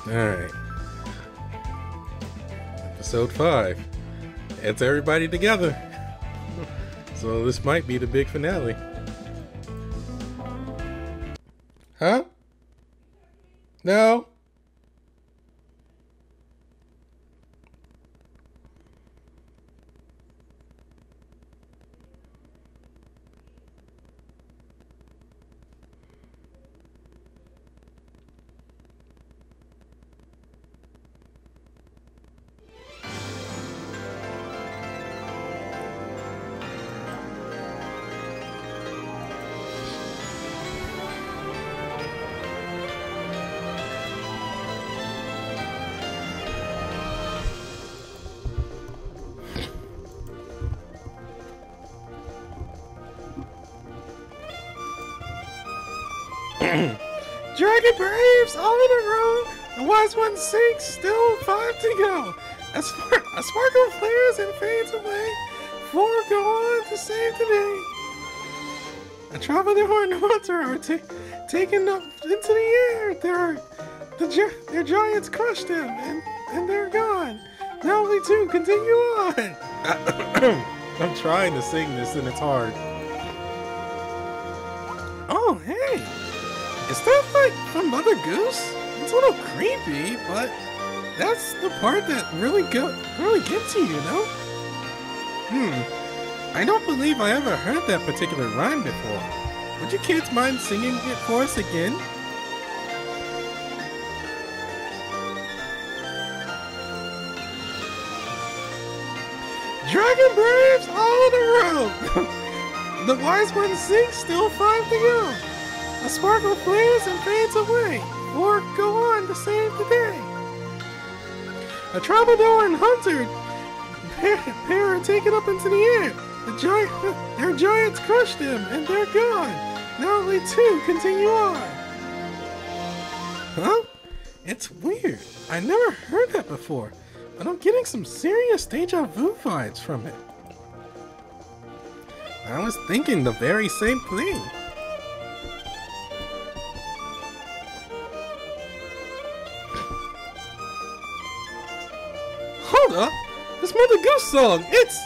Alright. Episode 5. It's everybody together. So this might be the big finale. Huh? No? Dragon Braves all in a row. The wise one sinks. Still 5 to go. A sparkle flares and fades away. 4 go on to save the day. A troubadour and hunter are taken up into the air. Their giants crush them and they're gone. Now only 2 continue on. I'm trying to sing this and it's hard. Oh, hey. Is that like from Mother Goose? It's a little creepy, but that's the part that really gets you, you know? I don't believe I ever heard that particular rhyme before. Would you kids mind singing it for us again? Dragon Braves all in a row! The wise one sinks, still 5 to go. A sparkle flares and fades away. 4 go on to save the day. A troubadour and hunter pair are taken up into the air. Their giants crush them and they're gone. Now only 2 continue on. Huh? It's weird. I never heard that before, but I'm getting some serious deja vu vibes from it. I was thinking the very same thing. Hold up! This Mother Goose song! It's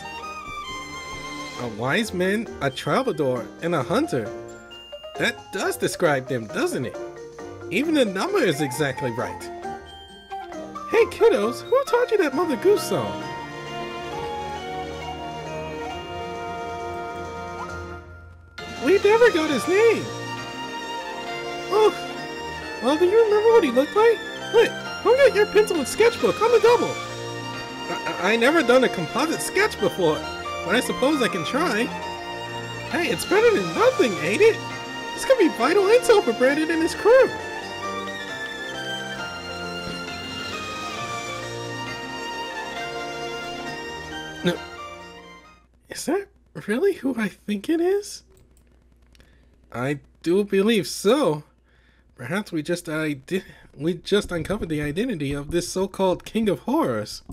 a wise man, a troubadour, and a hunter. That does describe them, doesn't it? Even the number is exactly right. Hey kiddos, who taught you that Mother Goose song? We never got his name! Oh, well, do you remember what he looked like? Look, go get your pencil and sketchbook on the double! I never done a composite sketch before, but I suppose I can try. Hey, it's better than nothing, ain't it? This could be vital intel for Brandon and his crew. No, is that really who I think it is? I do believe so. Perhaps we just uncovered the identity of this so-called King of Horrors.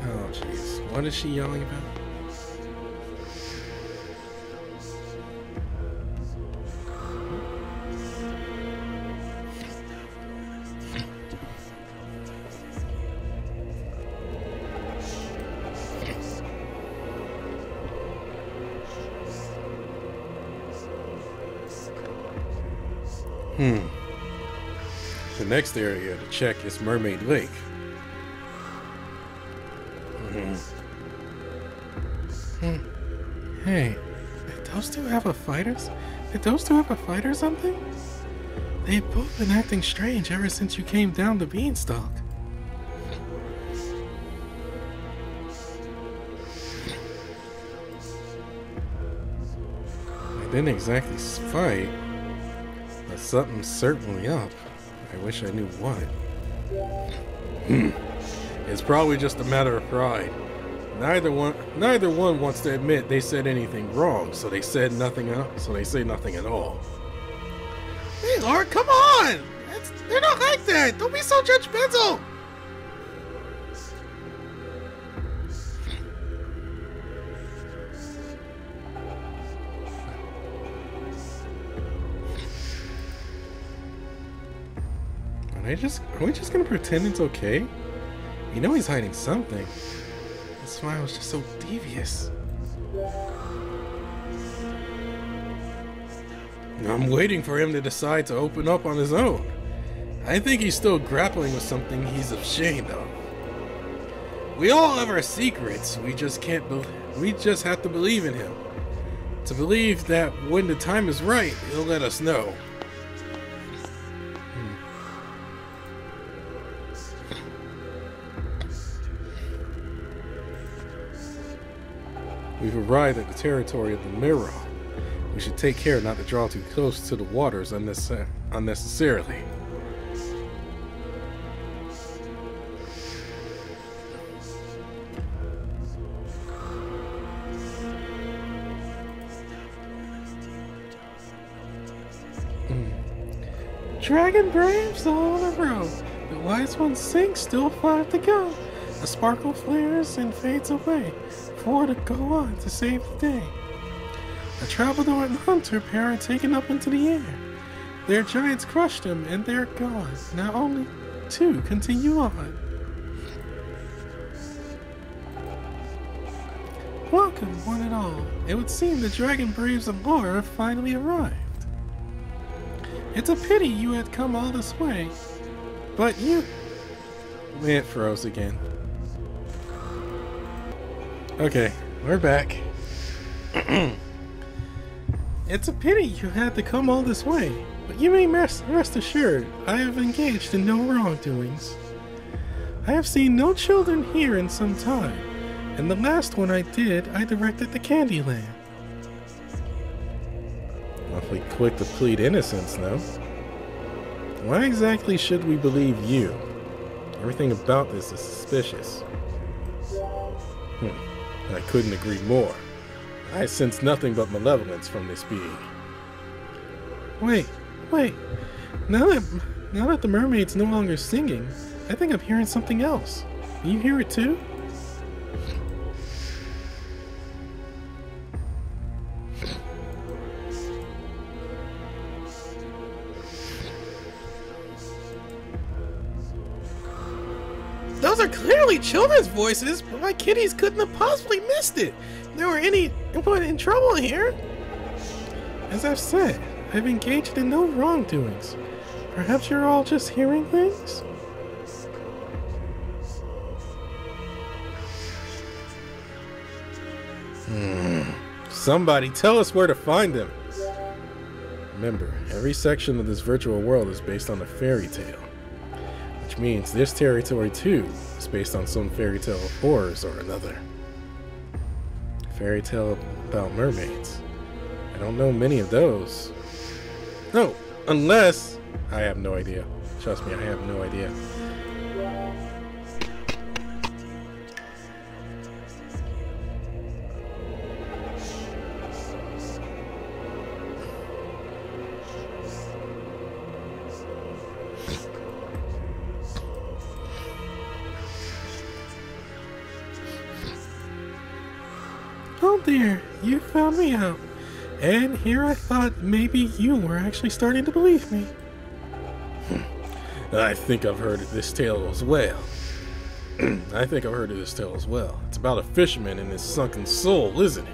Oh jeez, what is she yelling about? The next area to check is Mermaid Lake. Hey, did those two have a fighters? Did those two have a fight or something? They've both been acting strange ever since you came down the beanstalk. I didn't exactly fight, but something's certainly up. I wish I knew what. It's probably just a matter of pride. Neither one wants to admit they said anything wrong, so they say nothing at all. Hey, Lord, come on! They're not like that! Don't be so judgmental! Are we just gonna pretend it's okay? You know he's hiding something. His smile was just so devious. I'm waiting for him to decide to open up on his own. I think he's still grappling with something he's ashamed of. We all have our secrets. We just have to believe in him. To believe that when the time is right, he'll let us know. We've arrived at the territory of the mirror. We should take care not to draw too close to the waters unnecessarily. Dragon braves all in a row. The wise one sinks, still 5 to go. The sparkle flares and fades away. 4 to go on to save the day. A traveler and hunter pair are taken up into the air. Their giants crushed them and they're gone. Now only 2 continue on. Welcome, one and all. It would seem the dragon braves of Balor have finally arrived. It's a pity you had come all this way, but you... It froze again. Okay, we're back. It's a pity you had to come all this way, but you may rest assured I have engaged in no wrongdoings. I have seen no children here in some time, and the last one I did, I directed to Candyland. Awfully quick to plead innocence, though. Why exactly should we believe you? Everything about this is suspicious. I couldn't agree more. I sense nothing but malevolence from this being. Wait. Now that the mermaid's no longer singing, I think I'm hearing something else. Can you hear it too? Those are clearly children's voices, but my kiddies couldn't have possibly missed it. There were anyone in trouble here. As I've said, I've engaged in no wrongdoings. Perhaps you're all just hearing things? Somebody tell us where to find them. Remember, every section of this virtual world is based on a fairy tale. Which means this territory too is based on some fairy tale of horrors or another. Fairy tale about mermaids. I don't know many of those. No, unless... I have no idea. Trust me, I have no idea. Oh dear, you found me out. And here I thought maybe you were actually starting to believe me. I think I've heard of this tale as well. It's about a fisherman and his sunken soul, isn't it?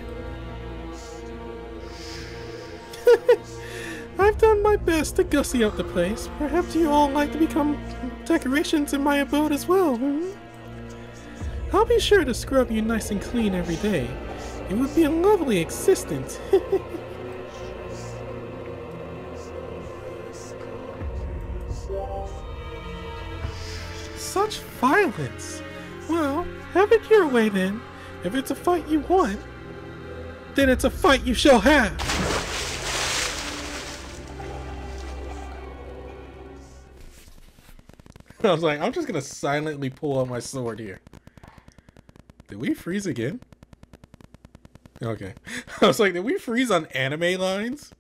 I've done my best to gussy up the place. Perhaps you all like to become decorations in my abode as well, I'll be sure to scrub you nice and clean every day. It would be a lovely existence. Such violence! Well, have it your way then. If it's a fight you want, then it's a fight you shall have! I was like, I'm just gonna silently pull out my sword here. Did we freeze again? Okay. I was like, did we freeze on anime lines?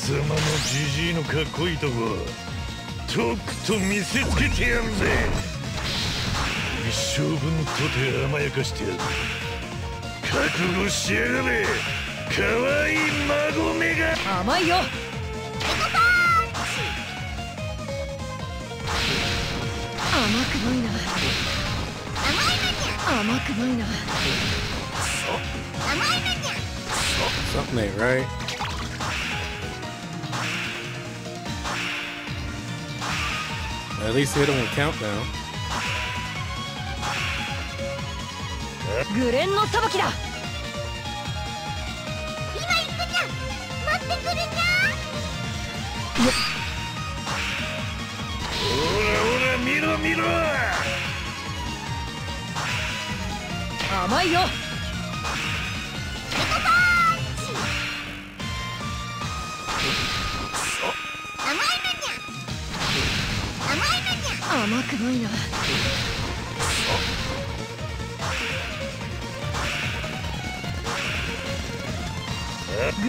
貴様のジジイのかっこいいとことくと見せつけてやんぜ。一生分とて甘やかしてやる。覚悟しやがれ、かわいい孫めが。甘いよ。甘くないな。甘くないな。Something ain't right. At least hit him with countdown. グレンの裁きだ。今行くにゃ。待ってくるにゃ。ほらほら見ろ見ろ。甘いよ。甘くないな。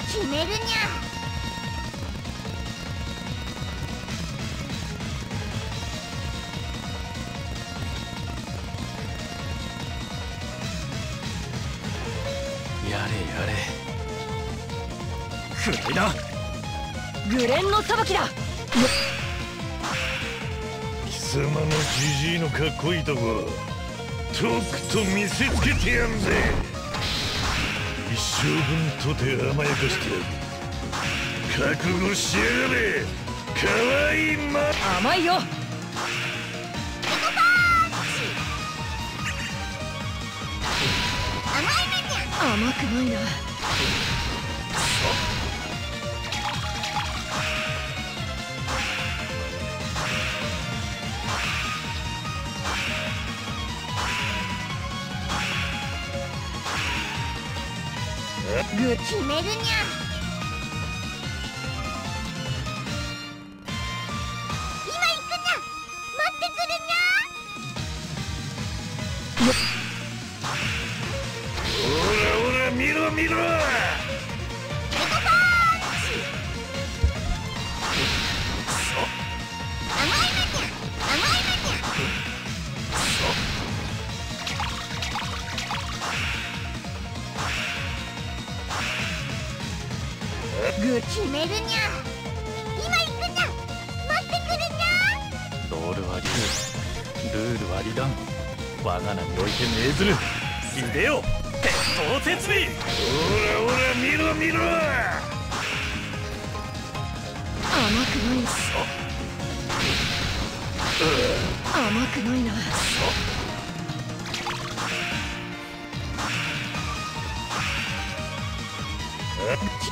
決めるにゃ。やれやれ。フライだ。グレンの裁きだ。貴様のジジイのかっこいいとことくと見せつけてやんぜ。一生分とて甘やかしてやる。覚悟しやがれ、かわいい甘いよ。甘くないな。決めるにゃ。今行くにゃ。待ってくるにゃ。ほらほら見ろ見ろ。決めるにゃ。今行くにゃ。待ってくるにゃ。ロールはルールは離断。我が名において命ずる。いでよ鉄頭鉄尾。ほらほら見ろ見ろ。甘くない。甘くないな。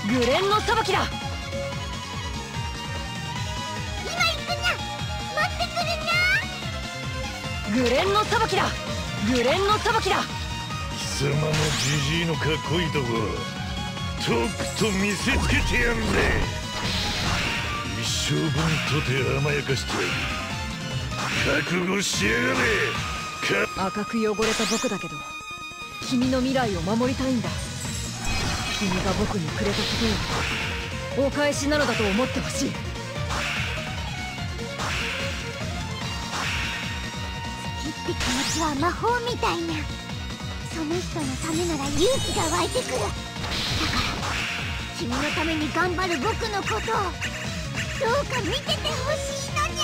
グレンの裁きだ。今行くにゃ。待ってくるにゃ。グレンの裁きだ。グレンの裁きだ。貴様のジジイのかっこいいとことくと見せつけてやんぜ。一生分とて甘やかしてやる。覚悟しやがれ。赤く汚れた僕だけど君の未来を守りたいんだ。君が僕にくれたことをお返しなのだと思ってほしい。好きって気持ちは魔法みたいな。その人のためなら勇気が湧いてくる。だから君のために頑張る僕のことをどうか見ててほしいのに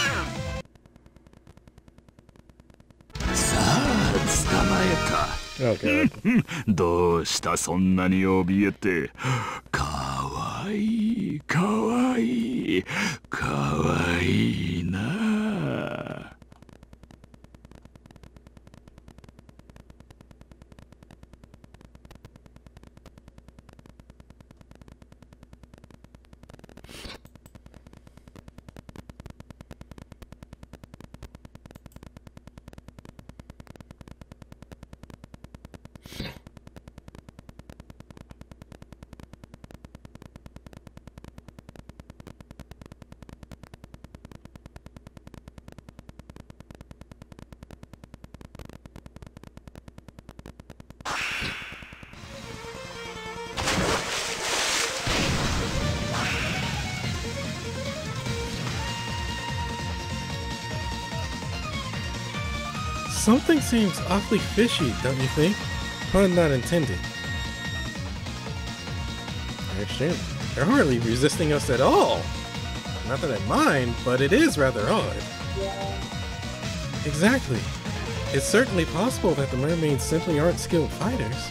ゃ。さあ捕まえた。どうしたそんなに怯えて。かわいいかわいいかわいいな。Something seems awfully fishy, don't you think? Pun not intended. Actually, they're hardly resisting us at all. Not that I mind, but it is rather odd. Exactly. It's certainly possible that the mermaids simply aren't skilled fighters.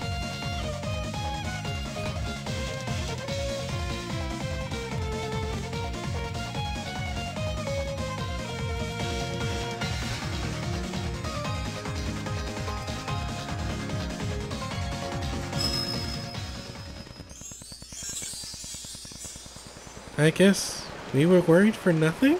I guess we were worried for nothing?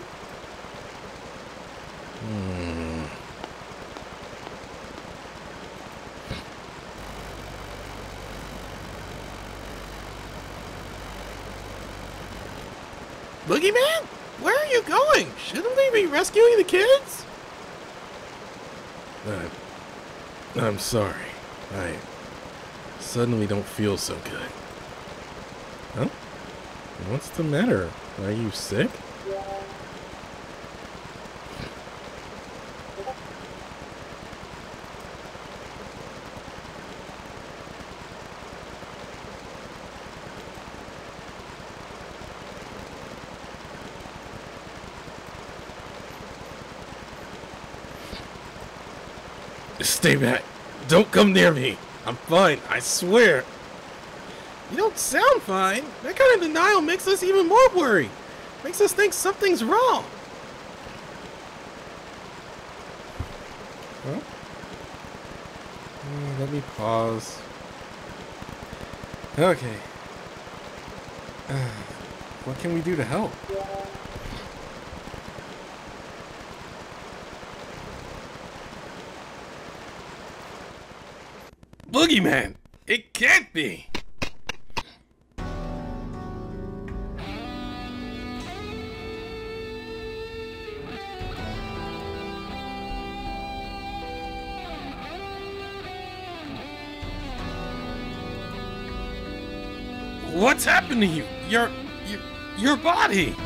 Boogeyman? Where are you going? Shouldn't we be rescuing the kids? I'm sorry. I suddenly don't feel so good. Huh? What's the matter? Are you sick? Stay back. Don't come near me. I'm fine, I swear. You don't sound fine. That kind of denial makes us even more worried. Makes us think something's wrong. Huh? Let me pause. Okay. What can we do to help? Boogeyman! It can't be! What's happened to you? Your body!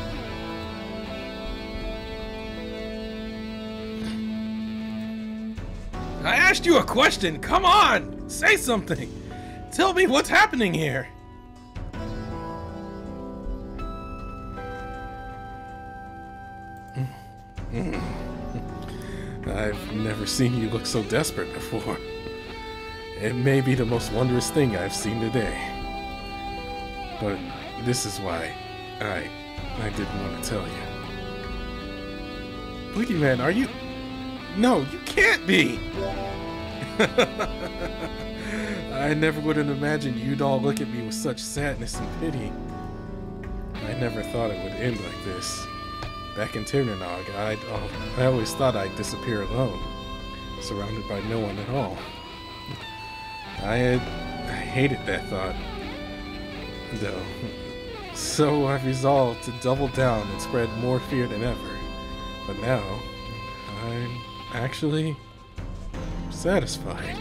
I asked you a question. Come on! Say something! Tell me what's happening here! I've never seen you look so desperate before. It may be the most wondrous thing I've seen today. But this is why I didn't want to tell you. Boogeyman, are you... No, you can't be! I never would have imagined you'd all look at me with such sadness and pity. I never thought it would end like this. Back in Tirnanog, I always thought I'd disappear alone, surrounded by no one at all. I hated that thought, though. So I've resolved to double down and spread more fear than ever. But now, I'm actually satisfied.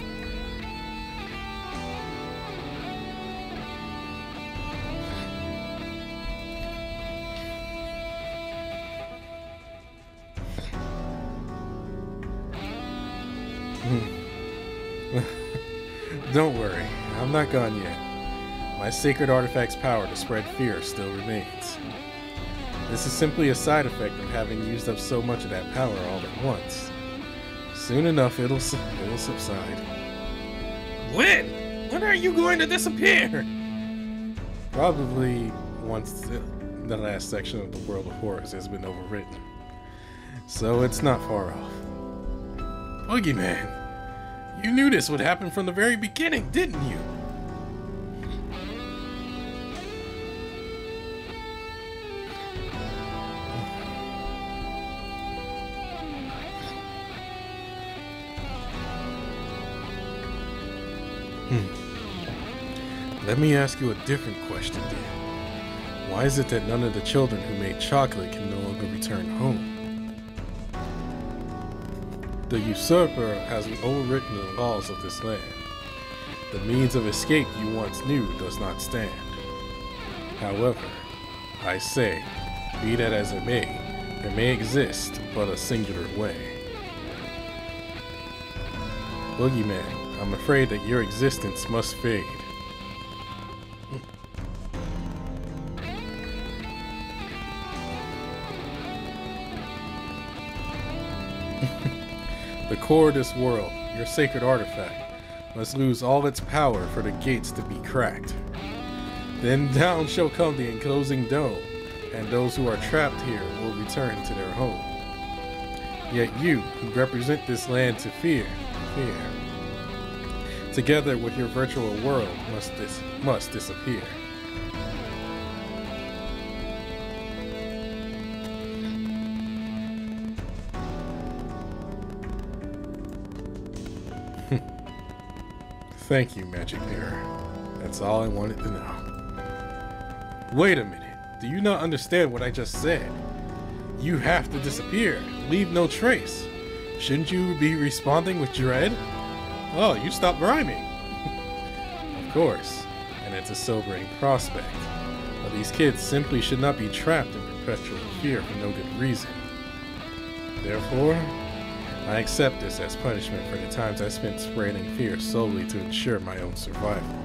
Don't worry, I'm not gone yet. My sacred artifact's power to spread fear still remains. This is simply a side effect of having used up so much of that power all at once. Soon enough, it'll subside. When? When are you going to disappear? Probably once the last section of the World of Horrors has been overwritten. So it's not far off. Boogeyman, you knew this would happen from the very beginning, didn't you? Let me ask you a different question then. Why is it that none of the children who made chocolate can no longer return home? The usurper has overwritten the laws of this land. The means of escape you once knew does not stand. However, I say, be that as it may, there may exist but a singular way. Boogeyman, I'm afraid that your existence must fade. The core of this world, your sacred artifact, must lose all its power for the gates to be cracked. Then down shall come the enclosing dome, and those who are trapped here will return to their home. Yet you, who represent this land to fear, together with your virtual world, must disappear. Thank you, Magic Mirror. That's all I wanted to know. Wait a minute. Do you not understand what I just said? You have to disappear. Leave no trace. Shouldn't you be responding with dread? Oh, you stopped rhyming. Of course. And it's a sobering prospect. But these kids simply should not be trapped in perpetual fear for no good reason. Therefore, I accept this as punishment for the times I spent spreading fear solely to ensure my own survival.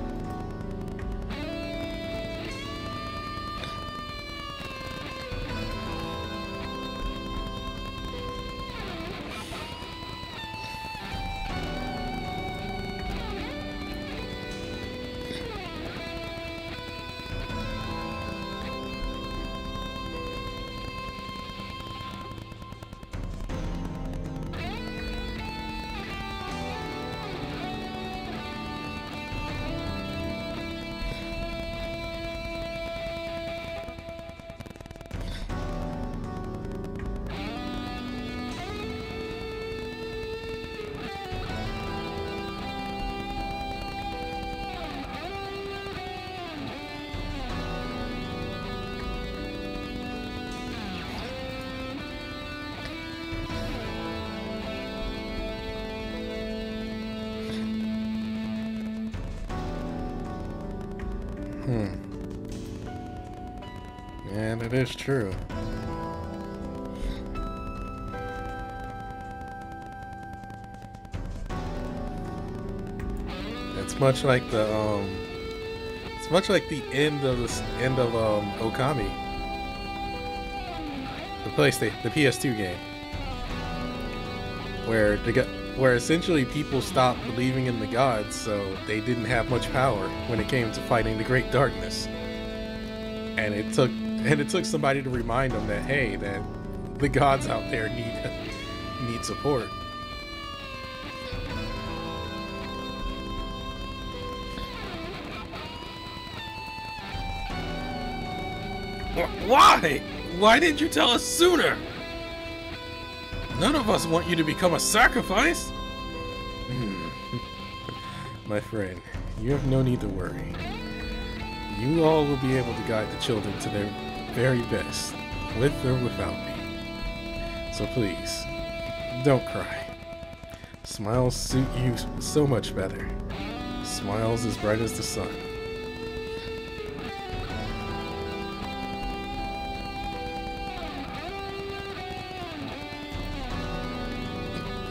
And it is true. It's much like the end of Okami. The PS2 game. Where essentially people stopped believing in the gods, so they didn't have much power when it came to fighting the Great Darkness. And it took somebody to remind them that, hey, that the gods out there need support. Why? Why didn't you tell us sooner? None of us want you to become a sacrifice. My friend, you have no need to worry. You all will be able to guide the children to their very best, with or without me. So please, don't cry. Smiles suit you so much better. Smiles as bright as the sun.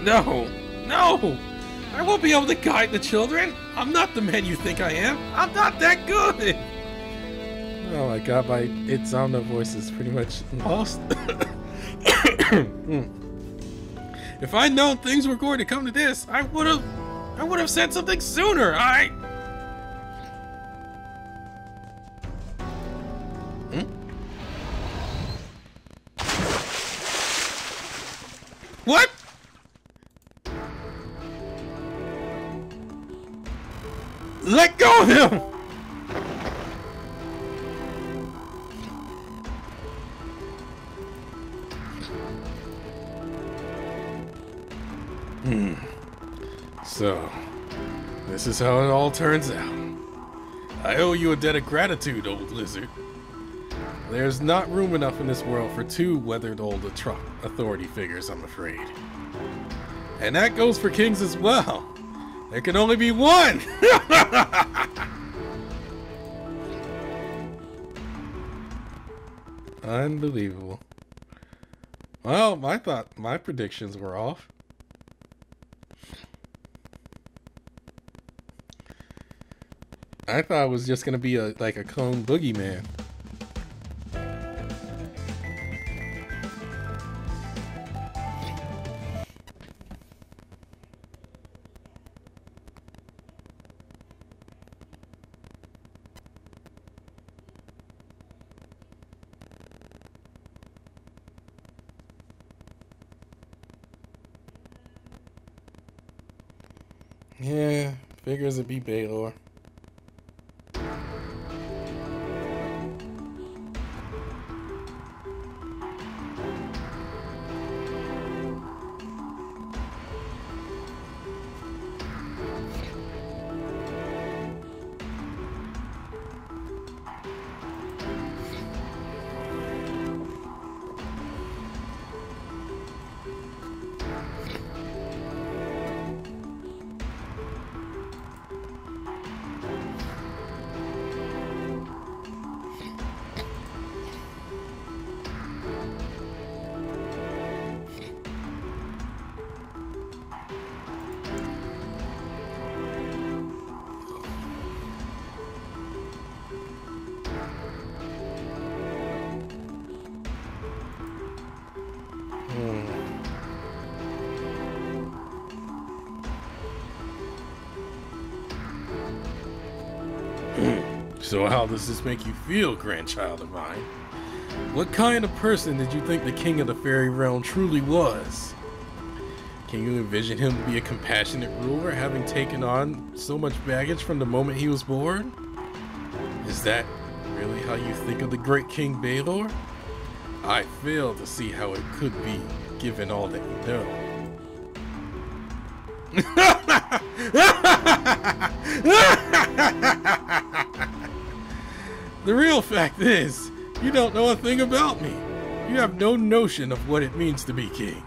No! No! I won't be able to guide the children! I'm not the man you think I am! I'm not that good! Oh my god, my Itzamna voice is pretty much lost. If I'd known things were going to come to this, I would have said something sooner! What? Let go of him! So, this is how it all turns out. I owe you a debt of gratitude, old lizard. There's not room enough in this world for two weathered old authority figures, I'm afraid. And that goes for kings as well. There can only be one! Unbelievable. Well, I thought my predictions were off. I thought it was just gonna be like a clone Boogeyman. Yeah, figures it'd be Balor. So how does this make you feel, grandchild of mine? What kind of person did you think the king of the fairy realm truly was? Can you envision him to be a compassionate ruler, having taken on so much baggage from the moment he was born? Is that really how you think of the great King Balor? I fail to see how it could be, given all that you know. The real fact is, you don't know a thing about me. You have no notion of what it means to be king.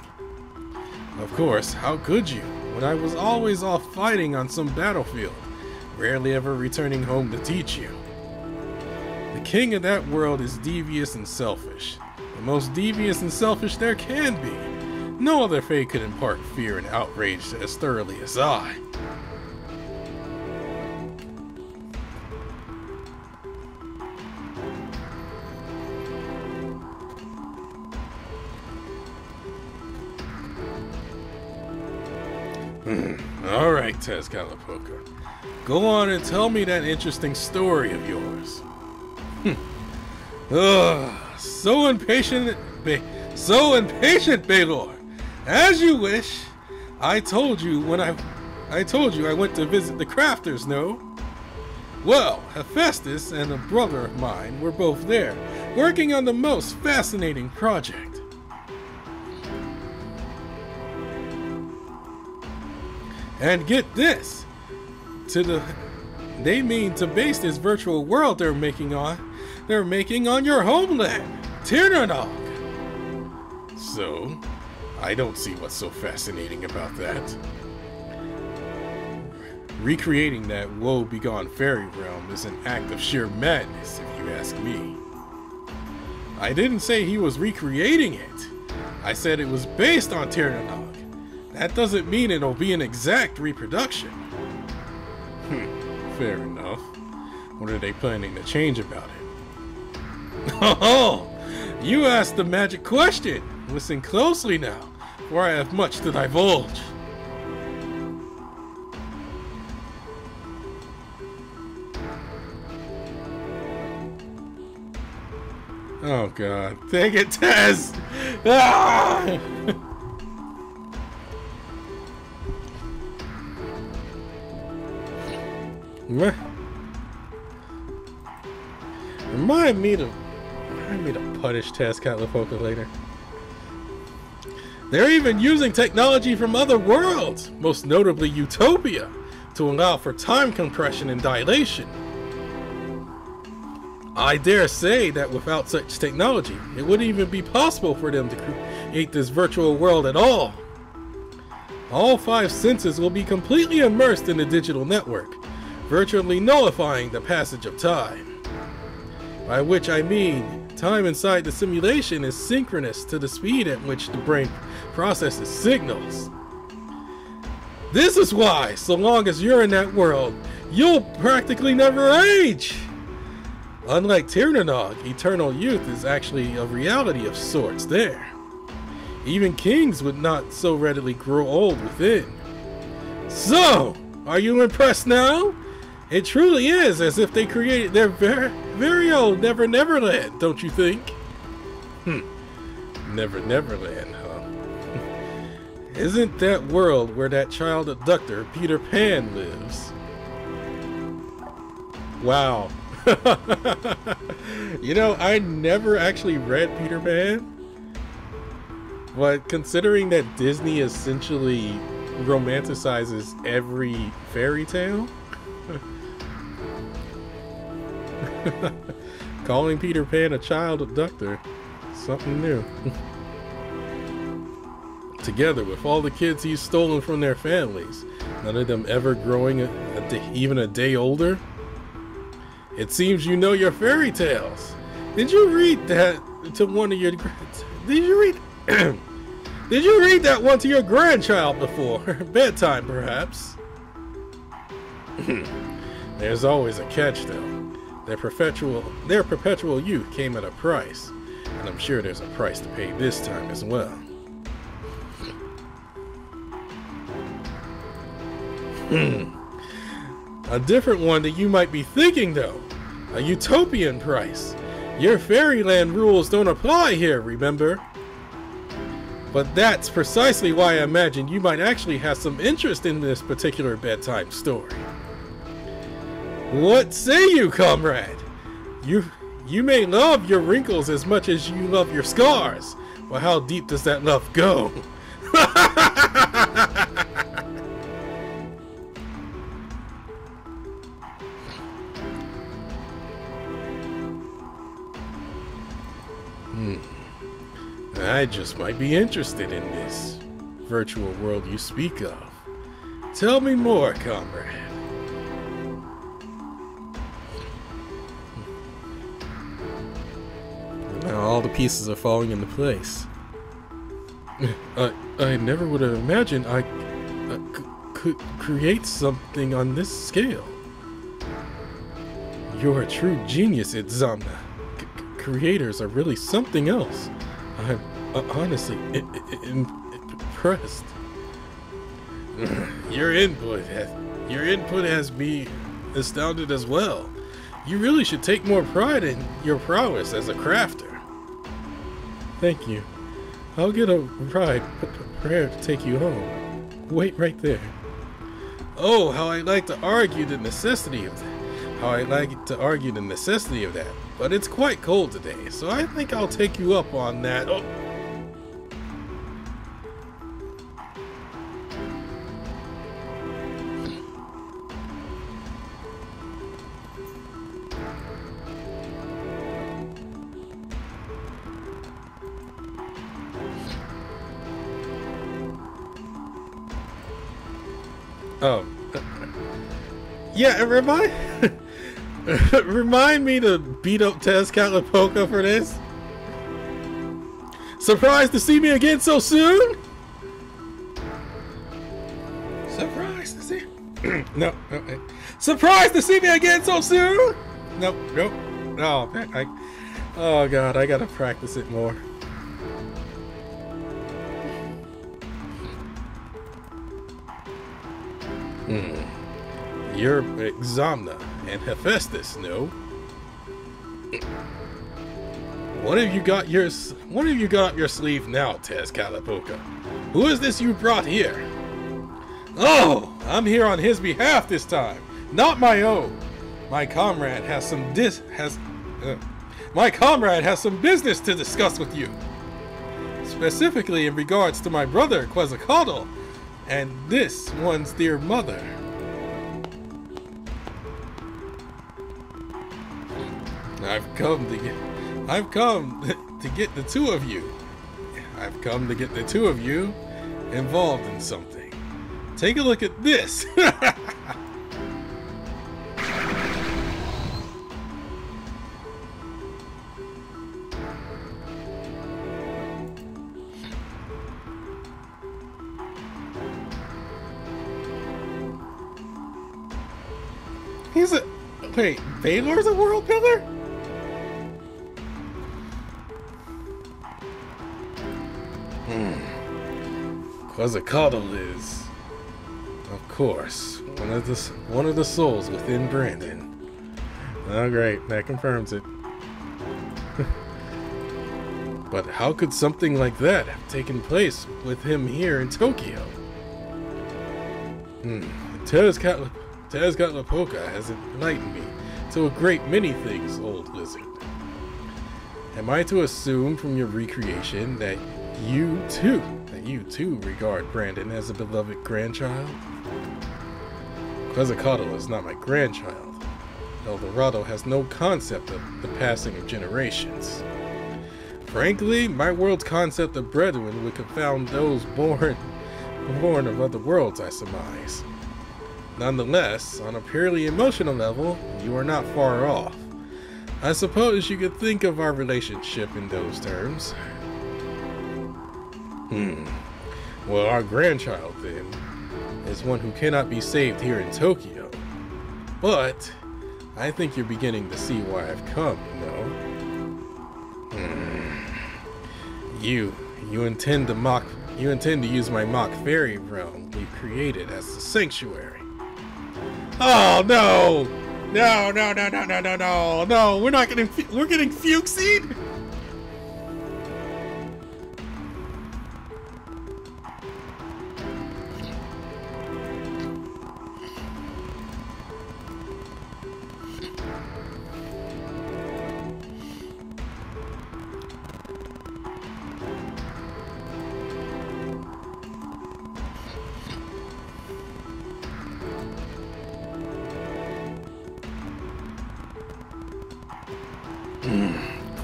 Of course, how could you, when I was always off fighting on some battlefield, rarely ever returning home to teach you? The king of that world is devious and selfish. The most devious and selfish there can be. No other fae could impart fear and outrage as thoroughly as I. Alright, Tezcatlipoca. Go on and tell me that interesting story of yours. So impatient, Balor. As you wish. I told you I went to visit the crafters, no? Well, Hephaestus and a brother of mine were both there, working on the most fascinating project. And get this, they mean to base this virtual world they're making on your homeland, Tirnanog. So, I don't see what's so fascinating about that. Recreating that woe-begone fairy realm is an act of sheer madness, if you ask me. I didn't say he was recreating it. I said it was based on Tirnanog. That doesn't mean it'll be an exact reproduction. Fair enough. What are they planning to change about it? Oh, you asked the magic question. Listen closely now, for I have much to divulge. Oh god. Dang it, Tez! Ah! Remind me to punish Tezcatlipoca later. They're even using technology from other worlds, most notably Utopia, to allow for time compression and dilation. I dare say that without such technology, it wouldn't even be possible for them to create this virtual world at all. All 5 senses will be completely immersed in the digital network, virtually nullifying the passage of time. By which I mean, time inside the simulation is synchronous to the speed at which the brain processes signals. This is why, so long as you're in that world, you'll practically never age. Unlike Tirnanog, eternal youth is actually a reality of sorts there. Even kings would not so readily grow old within. So, are you impressed now? It truly is as if they created their very own Never Neverland, don't you think? Never Neverland, huh? Isn't that world where that child abductor Peter Pan lives? Wow. You know, I never actually read Peter Pan, but considering that Disney essentially romanticizes every fairy tale, calling Peter Pan a child abductor, something new. Together with all the kids he's stolen from their families, none of them ever growing even a day older. It seems you know your fairy tales. Did you read that to one of your... Did you read... Did you read that one to your grandchild before? Bedtime, perhaps? There's always a catch, though. Their perpetual youth came at a price. And I'm sure there's a price to pay this time as well. A different one that you might be thinking, though. A utopian price. Your Fairyland rules don't apply here, remember? But that's precisely why I imagine you might actually have some interest in this particular bedtime story. What say you, comrade? You may love your wrinkles as much as you love your scars. Well, how deep does that love go? I just might be interested in this virtual world you speak of. Tell me more, comrade. Now all the pieces are falling into place. I never would have imagined I could create something on this scale. You're a true genius, Itzamna. Creators are really something else. I'm honestly impressed. Your input has me astounded as well. You really should take more pride in your prowess as a crafter. Thank you. I'll get a ride prayer to take you home. Wait right there. Oh, how I like to argue the necessity of that. But it's quite cold today, so I think I'll take you up on that. Oh. Yeah, remind me to beat up Tezcatlipoca for this. Surprised to see me again so soon? Surprised to see... No. Surprised to see me again so soon? Nope. Oh, oh god, I gotta practice it more. You're Itzamna and Hephaestus, no? What have you got up your sleeve now, Tezcatlipoca? Who is this you brought here? Oh, I'm here on his behalf this time, not my own. My comrade has some business to discuss with you. Specifically in regards to my brother Quetzalcoatl and this one's dear mother. I've come to get the two of you. I've come to get the two of you involved in something. Take a look at this. He's a... Wait, Balor's a world builder? Quetzalcoatl is, of course, one of the souls within Brandon. Oh great, that confirms it. But how could something like that have taken place with him here in Tokyo? Tezcatlipoca has enlightened me to a great many things, old wizard. Am I to assume from your recreation that you too regard Brandon as a beloved grandchild? Quetzalcoatl is not my grandchild. El Dorado has no concept of the passing of generations. Frankly, my world's concept of brethren would confound those born of other worlds, I surmise. Nonetheless, on a purely emotional level, you are not far off. I suppose you could think of our relationship in those terms. Well, our grandchild, then, is one who cannot be saved here in Tokyo. But I think you're beginning to see why I've come, You intend to use my mock fairy realm we've created as a sanctuary. Oh no! No! We're getting Fuxi'd?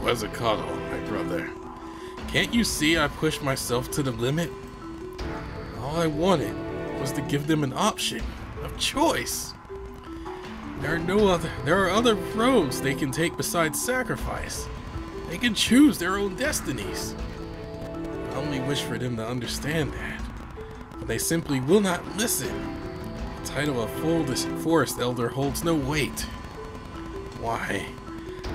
Quetzalcoatl, my brother. Can't you see I pushed myself to the limit? All I wanted was to give them an option of choice. There are other roads they can take besides sacrifice. They can choose their own destinies. I only wish for them to understand that, but they simply will not listen. The title of Forest Elder holds no weight. Why?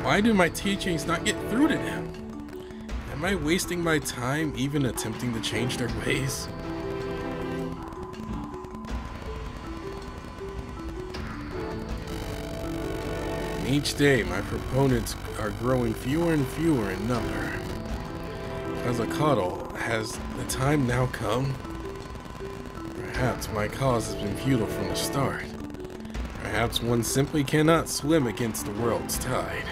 Why do my teachings not get through to them? Am I wasting my time even attempting to change their ways? And each day my proponents are growing fewer and fewer in number. Quetzalcoatl, has the time now come? Perhaps my cause has been futile from the start. Perhaps one simply cannot swim against the world's tide.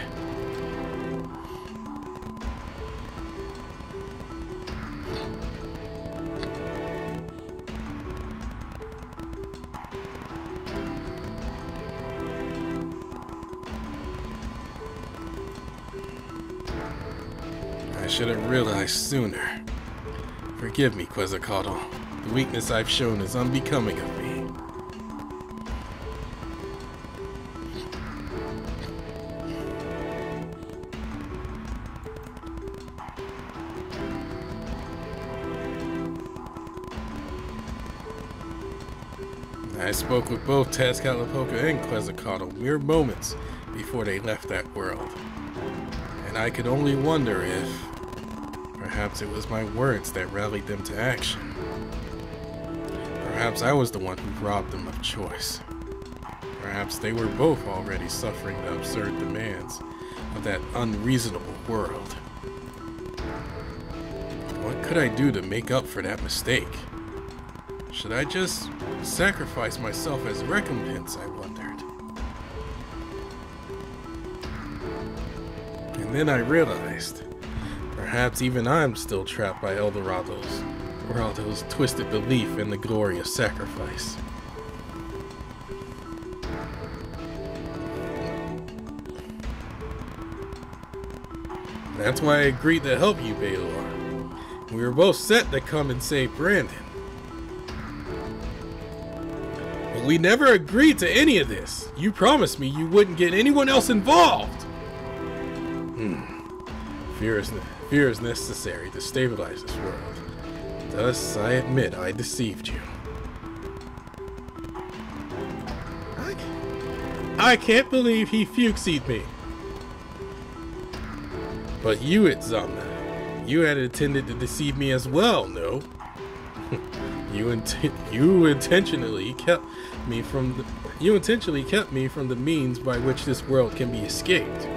I should have realized sooner. Forgive me, Quetzalcoatl. The weakness I've shown is unbecoming of me. I spoke with both Tezcatlipoca and Quetzalcoatl mere moments before they left that world. And I could only wonder if perhaps it was my words that rallied them to action. Perhaps I was the one who robbed them of choice. Perhaps they were both already suffering the absurd demands of that unreasonable world. What could I do to make up for that mistake? Should I just sacrifice myself as recompense, I wondered. And then I realized, perhaps even I'm still trapped by El Dorado's twisted belief in the glory of sacrifice. That's why I agreed to help you, Balor. We were both set to come and save Brandon. But we never agreed to any of this. You promised me you wouldn't get anyone else involved. Fear is necessary to stabilize this world. Thus, I admit I I can't believe he Fuxi'd me. But you, Zama, you had intended to deceive me as well, no? You intentionally kept me from the means by which this world can be escaped.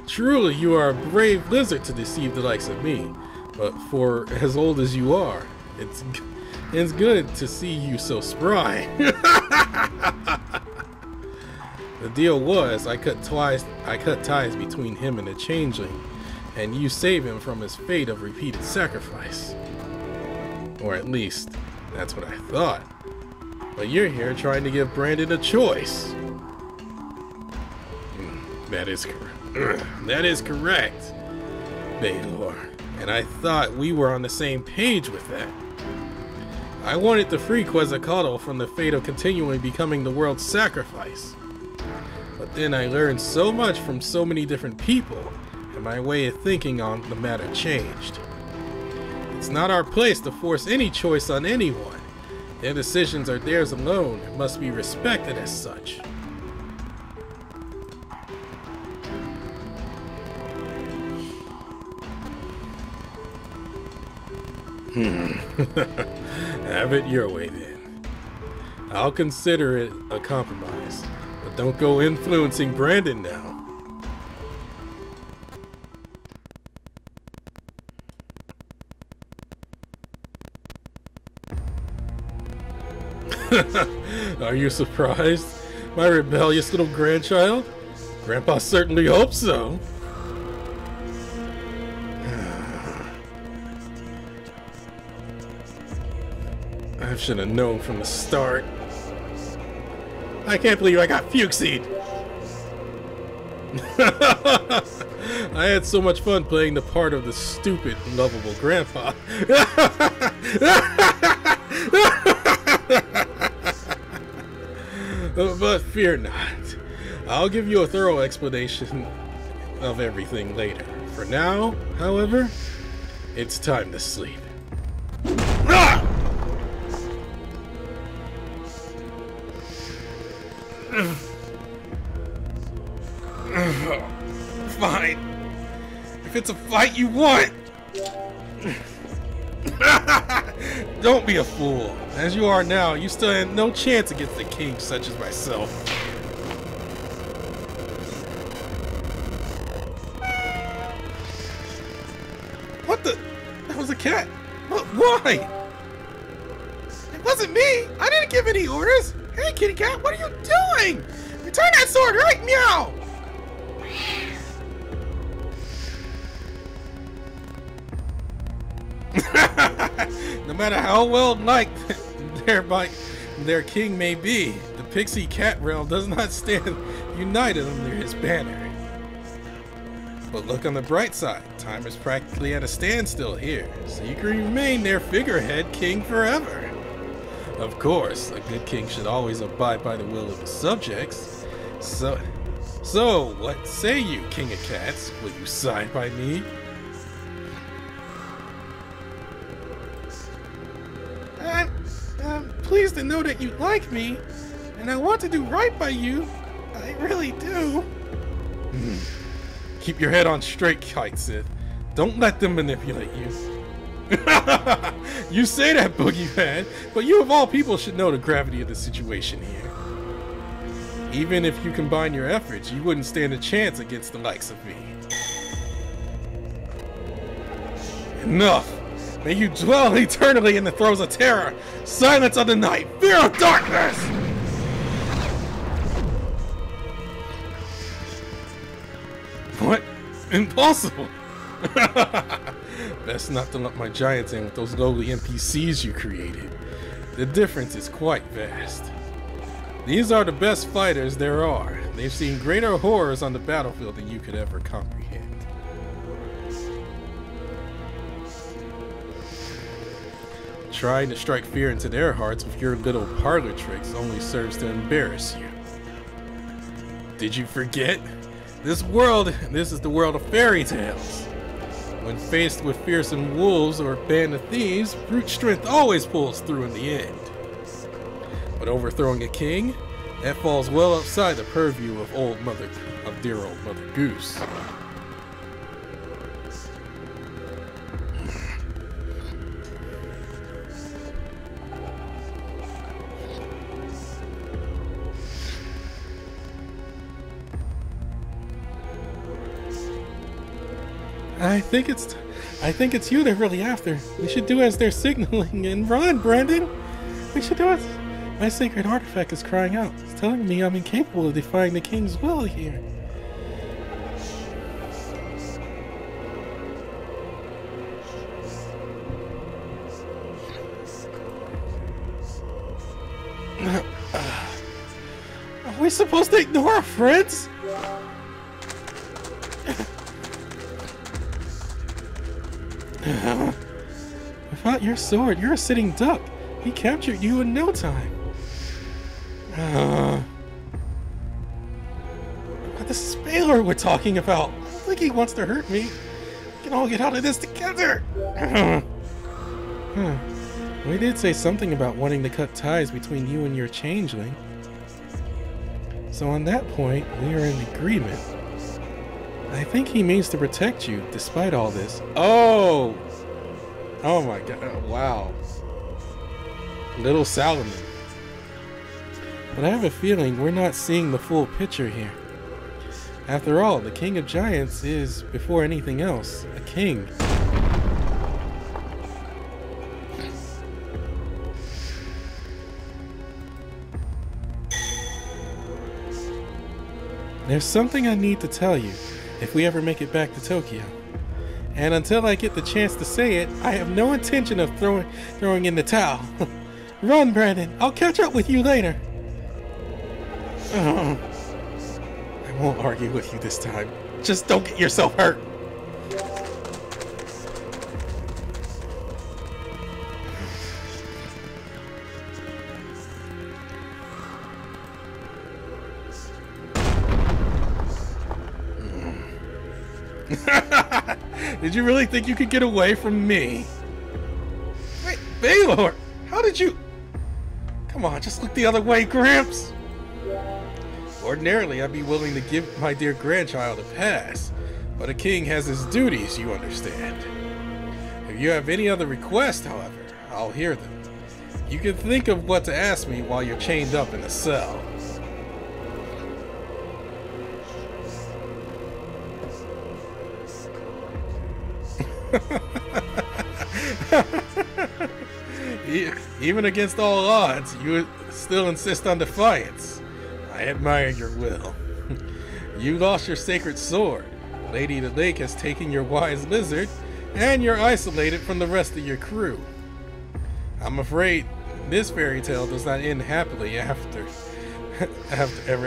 Truly, you are a brave lizard to deceive the likes of me. But for as old as you are, it's good to see you so spry. The deal was, I cut ties between him and the changeling, and you save him from his fate of repeated sacrifice. Or at least, that's what I thought. But you're here trying to give Brandon a choice. That is correct, Balor. And I thought we were on the same page with that. I wanted to free Quetzalcoatl from the fate of continually becoming the world's sacrifice. But then I learned so much from so many different people, and my way of thinking on the matter changed. It's not our place to force any choice on anyone. Their decisions are theirs alone and must be respected as such. Have it your way then. I'll consider it a compromise, but don't go influencing Brandon now. Are you surprised, my rebellious little grandchild? Grandpa certainly hopes so. I should have known from the start. I can't believe I got Fuxi'd. I had so much fun playing the part of the stupid, lovable grandpa. But fear not. I'll give you a thorough explanation of everything later. For now, however, it's time to sleep. Ah! Fine. If it's a fight you want. Don't be a fool. As you are now, you still have no chance against a king such as myself. What the? That was a cat. Why? It wasn't me. I didn't give any orders. Hey, kitty cat, what are you doing? Return that sword right meow! No matter how well liked their king may be, the pixie cat realm does not stand united under his banner. But look on the bright side, time is practically at a standstill here, so you can remain their figurehead king forever. Of course, a good king should always abide by the will of his subjects. So what say you, King of Cats? Will you side by me? I'm pleased to know that you like me, and I want to do right by you. I really do. Keep your head on straight, Kite Sith. Don't let them manipulate you. You say that, Boogeyman, but you of all people should know the gravity of the situation here. Even if you combine your efforts, you wouldn't stand a chance against the likes of me. Enough! May you dwell eternally in the throes of terror, silence of the night, fear of darkness! What? Impossible! Best not to lump my giants in with those lowly NPCs you created. The difference is quite vast. These are the best fighters there are. They've seen greater horrors on the battlefield than you could ever comprehend. Trying to strike fear into their hearts with your little parlor tricks only serves to embarrass you. Did you forget? This is the world of fairy tales. When faced with fearsome wolves or a band of thieves, brute strength always pulls through in the end. But overthrowing a king, that falls well outside the purview of dear old Mother Goose. I think it's you they're really after. We should do as they're signaling and run, Brandon. We should do it. My sacred artifact is crying out. It's telling me I'm incapable of defying the king's will here. Are we supposed to ignore our friends? Without your sword, you're a sitting duck. He captured you in no time. But this is Balor we're talking about. I don't think he wants to hurt me. We can all get out of this together. We did say something about wanting to cut ties between you and your changeling. So on that point, we are in agreement. I think he means to protect you, despite all this. Oh! Oh my god, wow. Little Salomon. But I have a feeling we're not seeing the full picture here. After all, the King of Giants is, before anything else, a king. There's something I need to tell you if we ever make it back to Tokyo. And until I get the chance to say it, I have no intention of throwing in the towel. Run, Brandon. I'll catch up with you later. I won't argue with you this time. Just don't get yourself hurt. Did you really think you could get away from me? Wait, Balor! How did you... Come on, just look the other way, Gramps! Ordinarily, I'd be willing to give my dear grandchild a pass, but a king has his duties, you understand. If you have any other requests, however, I'll hear them. You can think of what to ask me while you're chained up in a cell. Even against all odds, you still insist on defiance. I admire your will. You lost your sacred sword. Lady the Lake has taken your wise lizard, and you're isolated from the rest of your crew. I'm afraid this fairy tale does not end happily ever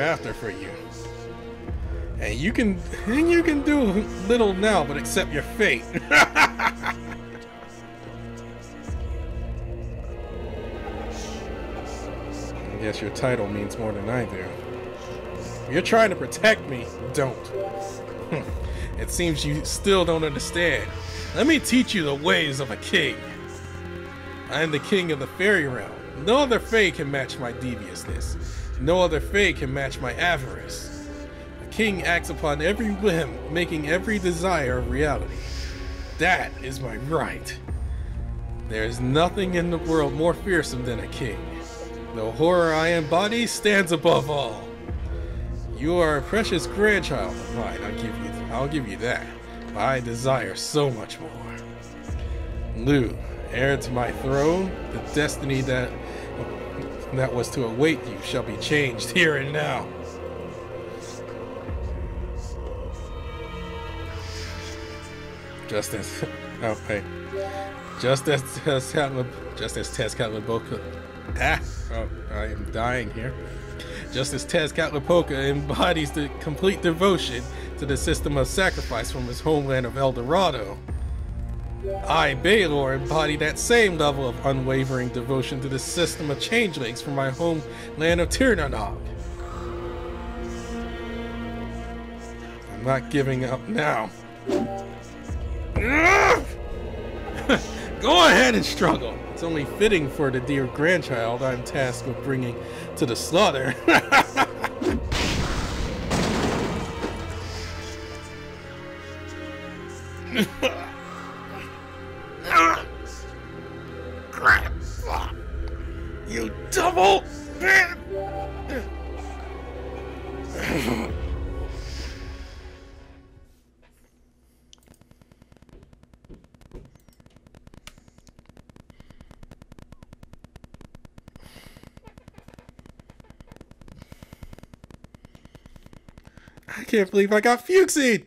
after for you. And you can do little now but accept your fate. I guess your title means more than I do. If you're trying to protect me, don't. It seems you still don't understand. Let me teach you the ways of a king. I am the king of the fairy realm. No other fae can match my deviousness. No other fae can match my avarice. A king acts upon every whim, making every desire a reality. That is my right. There is nothing in the world more fearsome than a king. The horror I embody stands above all. You are a precious grandchild of mine, I'll give you that. I desire so much more. Lu, heir to my throne, the destiny that was to await you shall be changed here and now. Just as Tezcatlipoca. I am dying here. Just as Tezcatlipoca embodies the complete devotion to the system of sacrifice from his homeland of El Dorado, I, Balor, embody that same level of unwavering devotion to the system of changelings from my homeland of Tirnanog. I'm not giving up now. Go ahead and struggle. It's only fitting for the dear grandchild I'm tasked with bringing to the slaughter. You double! I can't believe I got Fuxi!